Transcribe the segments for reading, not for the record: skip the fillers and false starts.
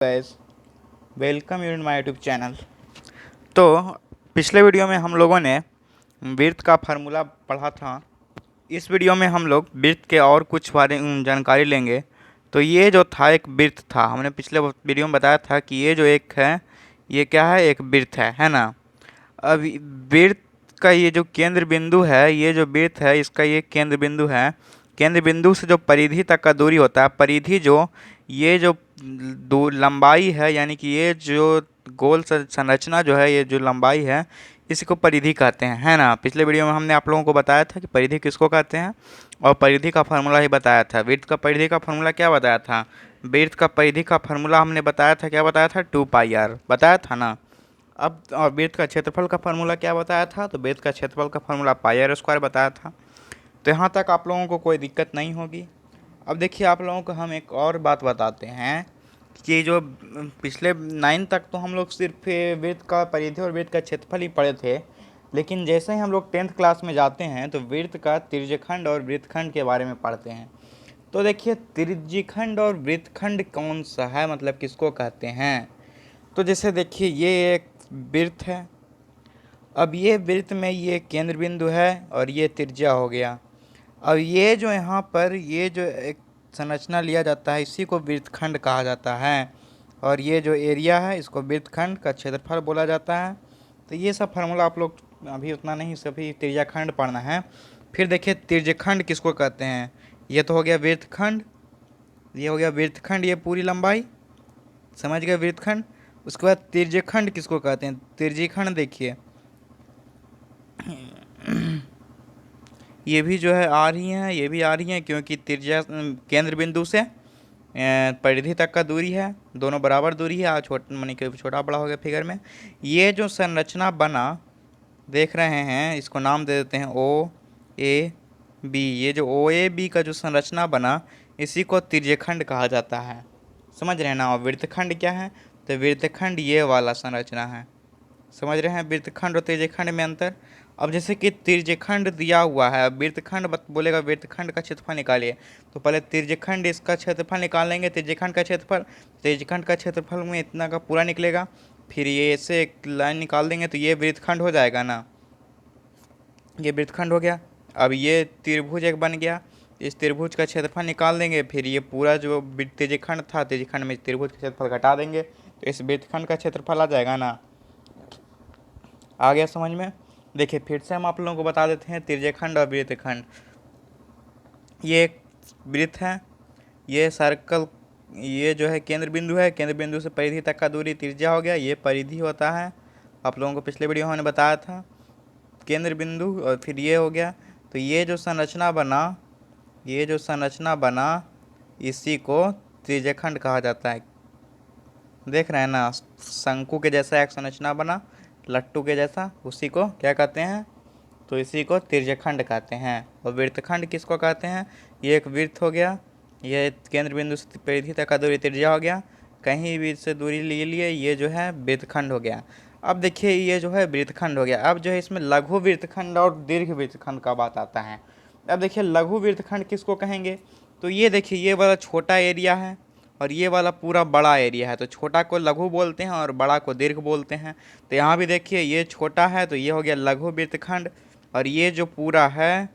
Guys, welcome you in my YouTube channel. तो पिछले video में हम लोगों ने वृत्त का फार्मूला पढ़ा था। इस वीडियो में हम लोग वृत्त के और कुछ बारे जानकारी लेंगे। तो ये जो था एक वृत्त था, हमने पिछले वीडियो में बताया था कि ये जो एक है ये क्या है, एक वृत्त है ना। अब वृत्त का ये जो केंद्र बिंदु है, ये जो वृत्त है इसका ये केंद्र बिंदु है। केंद्र बिंदु से जो परिधि तक का दूरी होता है, परिधि जो ये जो लंबाई है, यानी कि ये जो गोल संरचना जो है, ये जो लंबाई है इसी को परिधि कहते हैं, है ना। पिछले वीडियो में हमने आप लोगों को बताया था कि परिधि किसको कहते हैं और परिधि का फार्मूला ही बताया था। वृत्त का परिधि का फार्मूला क्या बताया था? वृत्त का परिधि का फार्मूला हमने बताया था, क्या बताया था? 2πr बताया था ना। अब और वृत्त का क्षेत्रफल का फार्मूला क्या बताया था? तो वृत्त का क्षेत्रफल का फार्मूला πr² बताया था। तो यहाँ तक आप लोगों को कोई दिक्कत नहीं होगी। अब देखिए, आप लोगों को हम एक और बात बताते हैं कि जो पिछले 9 तक तो हम लोग सिर्फ वृत्त का परिधि और वृत्त का क्षेत्रफल ही पढ़े थे, लेकिन जैसे ही हम लोग 10th क्लास में जाते हैं तो वृत्त का त्रिज्यखंड और वृत्तखंड के बारे में पढ़ते हैं। तो देखिए, त्रिज्यखंड और वृत्तखंड कौन सा है, मतलब किसको कहते हैं? तो जैसे देखिए, ये एक वृत्त है। अब ये वृत्त में ये केंद्र बिंदु है और ये त्रिज्या हो गया। अब ये जो यहाँ पर ये जो एक संरचना लिया जाता है इसी को वृत्तखंड कहा जाता है, और ये जो एरिया है इसको वृत्तखंड का क्षेत्रफल बोला जाता है। तो ये सब फार्मूला आप लोग अभी उतना नहीं, सभी त्रिज्याखंड पढ़ना है। फिर देखिए, त्रिज्यखंड किसको कहते हैं? ये तो हो गया वृत्तखंड, ये हो गया वृत्तखंड, ये पूरी लंबाई समझ गए, वृत्तखंड। उसके बाद त्रिज्यखंड किसको कहते हैं? त्रिज्यखंड देखिए ये भी जो है आ रही हैं, ये भी आ रही हैं, क्योंकि त्रिज्या केंद्र बिंदु से परिधि तक का दूरी है, दोनों बराबर दूरी है। आज मानी कि छोटा बड़ा हो गया फिगर में। ये जो संरचना बना देख रहे हैं, इसको नाम दे देते हैं OAB। ये जो OAB का जो संरचना बना इसी को त्रिज्यखंड कहा जाता है, समझ रहे हैं ना। और वृत्तखंड क्या है? तो वृत्तखंड ये वाला संरचना है, समझ रहे हैं वृत्तखंड और त्रिज्यखंड में अंतर। अब जैसे कि त्रिज्यखंड दिया हुआ है, वृत्तखंड बोलेगा वृत्तखंड का क्षेत्रफल निकालिए, तो पहले त्रिज्यखंड इसका क्षेत्रफल निकाल लेंगे। त्रिज्यखंड का क्षेत्रफल, त्रिज्यखंड का क्षेत्रफल में इतना का पूरा निकलेगा, फिर ये ऐसे एक लाइन निकाल देंगे तो ये वृत्तखंड हो जाएगा ना, ये वृत्तखंड हो गया। अब ये त्रिभुज एक बन गया, इस त्रिभुज का क्षेत्रफल निकाल देंगे, फिर ये पूरा जो त्रिज्यखंड था, त्रिज्यखंड में त्रिभुज का क्षेत्रफल घटा देंगे तो इस वृत्तखंड का क्षेत्रफल आ जाएगा ना। आ गया समझ में? देखिए, फिर से हम आप लोगों को बता देते हैं त्रिज्यखंड और वृत्तखंड। ये एक वृत्त है, ये सर्कल, ये जो है केंद्र बिंदु है, केंद्र बिंदु से परिधि तक का दूरी त्रिज्या हो गया, ये परिधि होता है। आप लोगों को पिछले वीडियो में हमने बताया था केंद्र बिंदु, और फिर ये हो गया। तो ये जो संरचना बना, ये जो संरचना बना इसी को त्रिज्यखंड कहा जाता है। देख रहे हैं ना, शंकु के जैसा एक संरचना बना, लट्टू के जैसा, उसी को क्या कहते हैं? तो इसी को त्रिज्यखंड कहते हैं। और वृत्तखंड किसको कहते हैं? ये एक वृत्त हो गया, ये केंद्र बिंदु से परिधि तक का दूरी त्रिज्या हो गया, कहीं भी से दूरी ले लिए, ये जो है वृत्तखंड हो गया। अब देखिए, ये जो है वृत्तखंड हो गया। अब जो है इसमें लघु वृत्तखंड और दीर्घ वृत्तखंड का बात आता है। अब देखिए, लघु वृत्तखंड किसको कहेंगे? तो ये देखिए, ये वाला छोटा एरिया है और ये वाला पूरा बड़ा एरिया है, तो छोटा को लघु बोलते हैं और बड़ा को दीर्घ बोलते हैं। तो यहाँ भी देखिए, ये छोटा है तो ये हो गया लघु वृत्तखंड, और ये जो पूरा है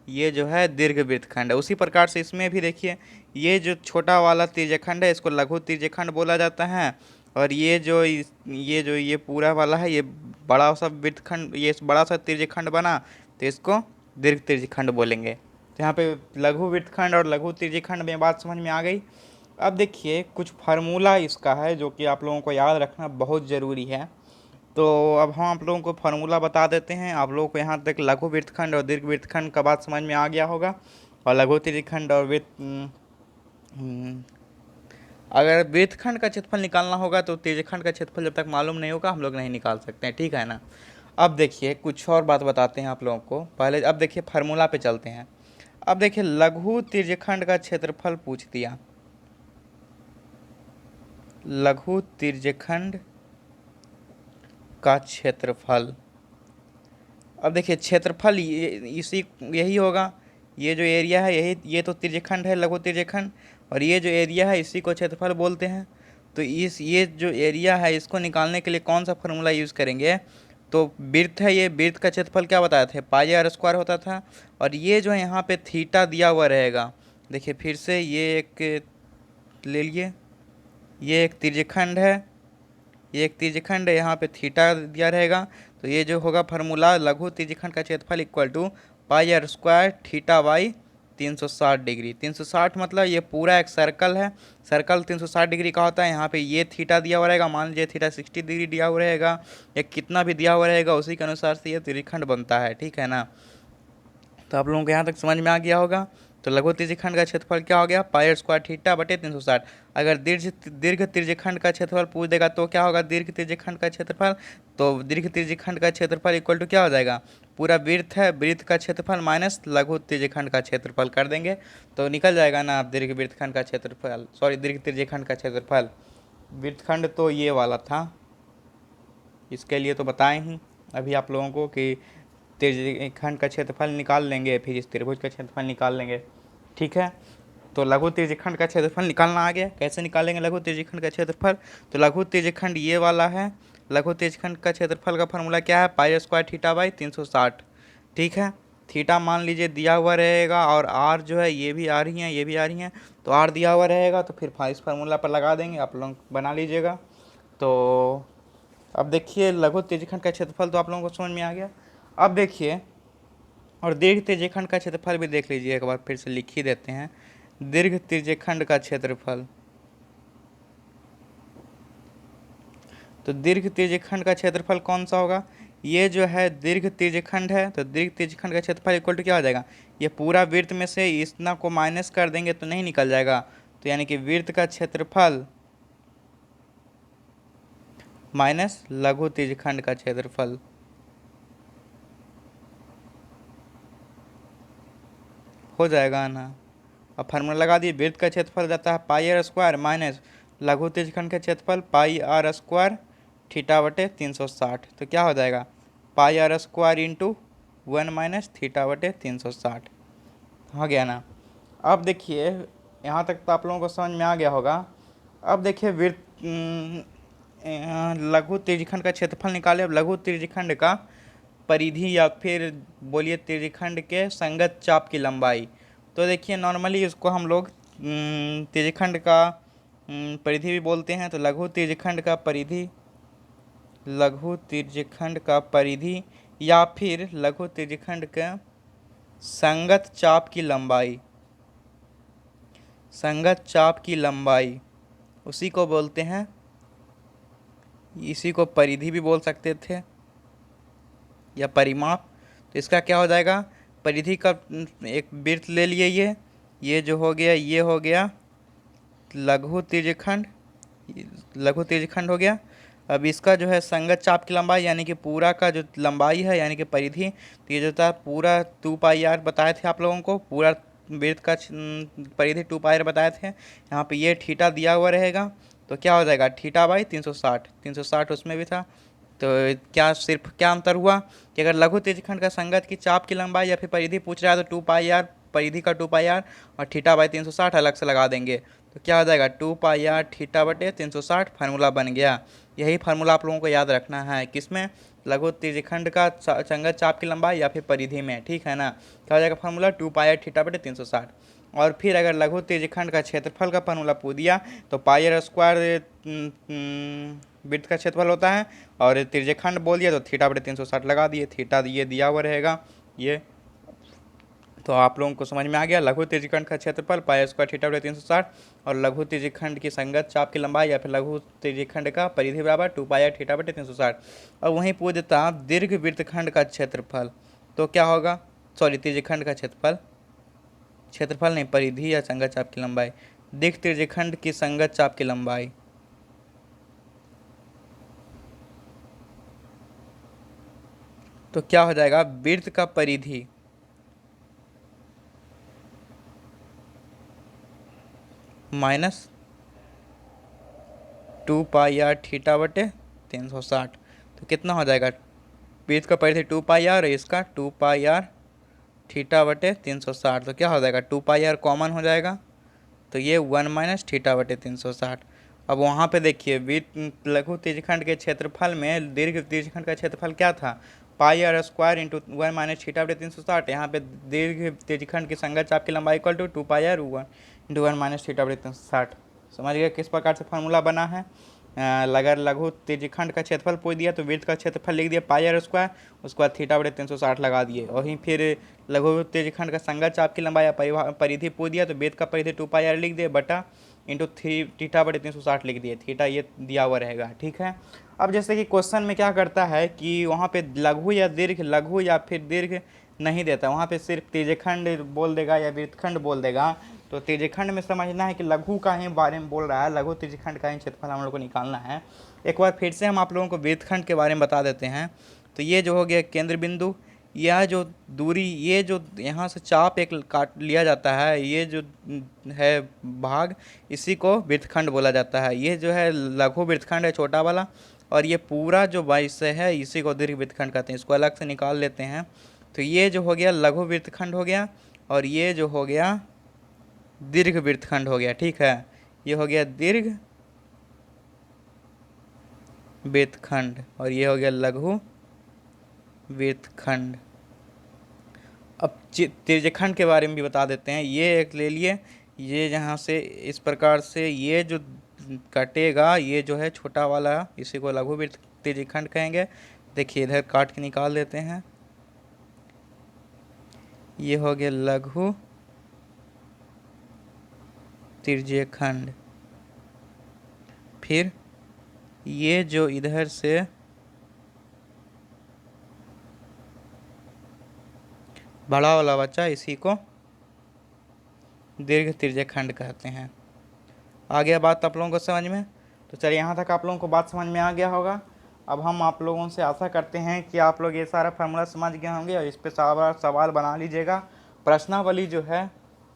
ये जो है दीर्घ वृत्तखंड है। उसी प्रकार से इसमें भी देखिए, ये जो छोटा वाला त्रिज्यखंड है इसको लघु त्रिज्यखंड बोला जाता है, और ये पूरा वाला है, ये बड़ा सा वृत्तखंड, ये बड़ा सा त्रिज्यखंड बना तो इसको दीर्घ त्रिज्यखंड बोलेंगे। तो यहाँ पे लघु वृत्तखंड और लघु त्रिज्यखंड में बात समझ में आ गई। अब देखिए, कुछ फार्मूला इसका है जो कि आप लोगों को याद रखना बहुत ज़रूरी है। तो अब हम आप लोगों को फार्मूला बता देते हैं। आप लोगों को यहाँ तक लघु वृत्तखंड और दीर्घ वृत्तखंड का बात समझ में आ गया होगा। और लघु त्रिज्यखंड और अगर वृत्तखंड का क्षेत्रफल निकालना होगा तो त्रिज्यखंड का क्षेत्रफल जब तक मालूम नहीं होगा हम लोग नहीं निकाल सकते हैं, ठीक है ना। अब देखिए, कुछ और बात बताते हैं आप लोगों को पहले। अब देखिए, फार्मूला पे चलते हैं। अब देखिए, लघु त्रिज्यखंड का क्षेत्रफल पूछ दिया, लघु त्रिज्यखंड का क्षेत्रफल। अब देखिए, क्षेत्रफल यही होगा, ये जो एरिया है यही, ये तो त्रिज्यखंड है लघु त्रिज्यखंड, और ये जो एरिया है इसी को क्षेत्रफल बोलते हैं। तो इस ये जो एरिया है इसको निकालने के लिए कौन सा फॉर्मूला यूज़ करेंगे? तो वृत्त है, ये वृत्त का क्षेत्रफल क्या बताए थे? पाई आर स्क्वायर होता था। और ये जो है यहाँ पे थीटा दिया हुआ रहेगा। देखिए फिर से ये एक ले लिए, ये एक त्रिज्यखंड है, ये एक त्रिज्यखंड है, यहाँ पे थीटा दिया रहेगा। तो ये जो होगा फार्मूला, लघु त्रिज्यखंड का क्षेत्रफल equal to pi r square theta by 360 degree. 360 मतलब ये पूरा एक सर्कल है, सर्कल 360 डिग्री का होता है। यहाँ पे ये थीटा दिया हुआ रहेगा, मान लीजिए थीटा 60 डिग्री दिया हुआ रहेगा, या कितना भी दिया हुआ रहेगा उसी के अनुसार से ये त्रिज्यखंड बनता है, ठीक है ना। तो आप लोगों को यहाँ तक समझ में आ गया होगा। तो लघु त्रिज्यखंड का क्षेत्रफल क्या हो गया? पाई आर स्क्वायर थीटा बटे 360। अगर दीर्घ त्रिज्यखंड का क्षेत्रफल पूछ देगा तो क्या होगा? दीर्घ त्रिज्यखंड का क्षेत्रफल, तो दीर्घ त्रिज्यखंड का क्षेत्रफल इक्वल टू क्या हो जाएगा? पूरा वृत्त है, वृत्त का क्षेत्रफल माइनस लघु त्रिज्यखंड का क्षेत्रफल कर देंगे तो निकल जाएगा ना दीर्घ वृत्तखंड का क्षेत्रफल, सॉरी दीर्घ त्रिज्यखंड का क्षेत्रफल। वृत्तखंड तो ये वाला था, इसके लिए तो बताएं ही अभी आप लोगों को कि त्रिज्यखंड का क्षेत्रफल निकाल लेंगे, फिर इस त्रिभुज का क्षेत्रफल निकाल लेंगे, ठीक है। तो लघु त्रिज्यखंड का क्षेत्रफल निकालना आ गया। कैसे निकालेंगे लघु त्रिज्यखंड का क्षेत्रफल? तो लघु त्रिज्यखंड ये वाला है, लघु त्रिज्यखंड का क्षेत्रफल का फॉर्मूला क्या है? पाई स्क्वायर थीटा बाई 360, ठीक है। थीटा मान लीजिए दिया हुआ रहेगा, और आर जो है ये भी आ रही हैं, ये भी आ रही हैं, तो आर दिया हुआ रहेगा तो फिर इस फार्मूला पर लगा देंगे, आप लोग बना लीजिएगा। तो अब देखिए लघु त्रिज्यखंड का क्षेत्रफल तो आप लोगों को समझ में आ गया। अब देखिए और दीर्घ त्रिज्यखंड का क्षेत्रफल भी देख लीजिए एक बार, फिर से लिख ही देते हैं। दीर्घ त्रिज्यखंड का क्षेत्रफल, तो दीर्घ त्रिज्यखंड का क्षेत्रफल कौन सा होगा? ये जो है दीर्घ त्रिज्यखंड है, तो दीर्घ त्रिज्यखंड का क्षेत्रफल इक्वल टू क्या हो जाएगा? ये पूरा वृत्त में से इतना को माइनस कर देंगे तो नहीं निकल जाएगा, तो यानी कि वृत्त का क्षेत्रफल माइनस लघु त्रिज्यखंड का क्षेत्रफल, हो जाएगा ना। अब फार्मूला लगा दिए, वृत्त का क्षेत्रफल जाता है पाई आर स्क्वायर माइनस लघु त्रिज्यखंड का क्षेत्रफल पाई आर स्क्वायर थीटा बटे 360। तो क्या हो जाएगा? Pi r square into 1 minus theta बटे 360, हो गया ना। अब देखिए यहाँ तक तो आप लोगों को समझ में आ गया होगा। अब देखिए लघु त्रिज्यखंड का क्षेत्रफल निकाले। अब लघु त्रिज्यखंड का परिधि या फिर बोलिए त्रिज्यखंड के संगत चाप की लंबाई। तो देखिए नॉर्मली इसको हम लोग त्रिज्यखंड का परिधि भी बोलते हैं। तो लघु त्रिज्यखंड का परिधि, लघु त्रिज्यखंड का परिधि या फिर लघु त्रिज्यखंड का संगत चाप की लंबाई, संगत चाप की लंबाई उसी को बोलते हैं, इसी को परिधि भी बोल सकते थे या परिमाप। तो इसका क्या हो जाएगा? परिधि का एक वृत्त ले लिए, ये जो हो गया, ये हो गया लघु त्रिज्यखंड, लघु त्रिज्यखंड हो गया। अब इसका जो है संगत चाप की लंबाई यानी कि पूरा का जो लंबाई है यानी कि परिधि, तो ये जो था पूरा 2 पाई आर बताए थे आप लोगों को, पूरा वृत्त का परिधि 2 पाई आर बताए थे। यहाँ पे ये थीटा दिया हुआ रहेगा, तो क्या हो जाएगा? थीटा बाई 360, 360 उसमें भी था। तो क्या सिर्फ क्या अंतर हुआ कि अगर लघु त्रिज्यखंड का संगत की चाप की लंबाई या फिर परिधि पूछ रहा है तो 2 पाई आर, परिधि का 2 पाई आर और थीटा बाई 360 अलग से लगा देंगे। तो क्या हो जाएगा? 2 पाई आर थीटा बटे 360 फार्मूला बन गया। यही फार्मूला आप लोगों को याद रखना है, किसमें? लघु त्रिज्यखंड का संगत चाप की लंबाई या फिर परिधि में, ठीक है ना। क्या हो जाएगा फार्मूला? 2 पाई आर थीटा बटे 360। और फिर अगर लघु त्रिज्यखंड का क्षेत्रफल का फार्मूला पूछ दिया तो पाई आर स्क्वायर वृत्त का क्षेत्रफल होता है, और त्रिज्यखंड बोल दिया तो थीटा बटे 360 लगा दिए, थीटा ये दिया हुआ रहेगा ये। तो आप लोगों को समझ में आ गया लघु त्रिज्यखंड का क्षेत्रफल पाई स्क्वायर थीटा बटे 360 और लघु त्रिज्यखंड की संगत चाप की लंबाई या फिर लघु त्रिज्यखंड का परिधि बराबर 2 पाई आर थीटा बटे 360। और वहीं पूछ देता दीर्घ वृत्तखंड का क्षेत्रफल, तो क्या होगा? सॉरी त्रिज्यखंड का क्षेत्रफल, क्षेत्रफल नहीं, परिधि या संगत चाप की लंबाई, दीर्घ त्रिज्यखंड की संगत चाप की लंबाई, तो क्या हो जाएगा? वृत्त का परिधि माइनस 2 पाई आर थीटा बटे 360। तो कितना हो जाएगा? वृत्त का परिधि 2 पाई आर और इसका 2 पाई आर थीटा बटे 360। तो क्या हो जाएगा? 2 पाई आर कॉमन हो जाएगा, तो ये 1 माइनस थीटा बटे 360। अब वहाँ पे देखिए वृत्त लघु त्रिज्यखंड के क्षेत्रफल में दीर्घ त्रिज्यखंड का क्षेत्रफल क्या था, पाई आर स्क्वायर इंटू 1 - थीटा/360। यहाँ पे दीर्घ त्रिज्यखंड की संगत चाप की लंबाई equal to 2 pi r 1 into 1 - थीटा/360। समझ गए किस प्रकार से फार्मूला बना है। अगर लघु त्रिज्यखंड का क्षेत्रफल पूछ दिया तो वृत्त का क्षेत्रफल लिख दिया पाई आर स्क्वायर, उसके बाद थीटा/360 लगा दिए। वहीं फिर लघु त्रिज्यखंड का संगत चाप की लंबाई या परिधि पूछ दिया तो वृत्त का परिधि 2 पाई आर लिख दिए बटा इंटू थीटा/360 लिख दिए। थीटा ये दिया हुआ रहेगा, ठीक है। अब जैसे कि क्वेश्चन में क्या करता है कि वहाँ पे लघु या दीर्घ, लघु या फिर दीर्घ नहीं देता, वहाँ पे सिर्फ त्रिज्यखंड बोल देगा या वृत्तखंड बोल देगा। तो त्रिज्यखंड में समझना है कि लघु का ही बारे में बोल रहा है, लघु त्रिज्यखंड का ही क्षेत्रफल हम लोग को निकालना है। एक बार फिर से हम आप लोगों को वृत्तखंड के बारे में बता देते हैं। तो ये जो हो गया केंद्र बिंदु, यह जो दूरी, ये जो यहाँ से चाप एक काट लिया जाता है, ये जो है भाग, इसी को वृत्तखंड बोला जाता है। ये जो है लघु वृत्तखंड है छोटा वाला, और ये पूरा जो विषय है इसी को दीर्घ वृत्तखंड कहते हैं। इसको अलग से निकाल लेते हैं। तो ये जो हो गया लघु वृत्तखंड हो गया, और ये जो हो गया दीर्घ वृत्तखंड हो गया, ठीक है। ये हो गया दीर्घ वृत्तखंड और ये हो गया लघु वृत्तखंड। अब त्रिज्यखंड के बारे में भी बता देते हैं। ये एक ले लिए, ये यहाँ से इस प्रकार से ये जो कटेगा, ये जो है छोटा वाला, इसी को लघु वृत्त त्रिज्यखंड कहेंगे। देखिए इधर काट के निकाल देते हैं। ये हो गया लघु त्रिज्यखंड। फिर ये जो इधर से बड़ा वाला बच्चा, इसी को दीर्घ त्रिज्यखंड कहते हैं। आ गया बात आप लोगों को समझ में। तो चलिए यहाँ तक आप लोगों को बात समझ में आ गया होगा। अब हम आप लोगों से आशा करते हैं कि आप लोग ये सारा फार्मूला समझ गए होंगे और इस पर सवाल बना लीजिएगा। प्रश्नावली जो है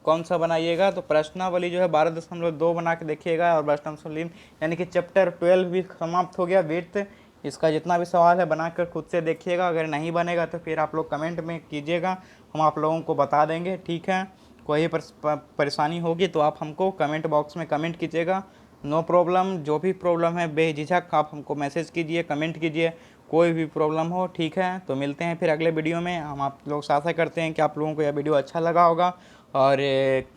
कौन सा बनाइएगा, तो प्रश्नावली जो है 12.2 बना के देखिएगा। और प्रश्नावली यानी कि चैप्टर 12 भी समाप्त हो गया, वृत्त। इसका जितना भी सवाल है बनाकर खुद से देखिएगा। अगर नहीं बनेगा तो फिर आप लोग कमेंट में कीजिएगा, हम आप लोगों को बता देंगे, ठीक है। कोई परेशानी होगी तो आप हमको कमेंट बॉक्स में कमेंट कीजिएगा, नो प्रॉब्लम। जो भी प्रॉब्लम है बेझिझक आप हमको मैसेज कीजिए, कमेंट कीजिए, कोई भी प्रॉब्लम हो, ठीक है। तो मिलते हैं फिर अगले वीडियो में। हम आप लोग से आशा करते हैं कि आप लोगों को यह वीडियो अच्छा लगा होगा और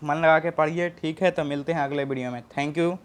मन लगा के पढ़िए, ठीक है। तो मिलते हैं अगले वीडियो में। Thank you.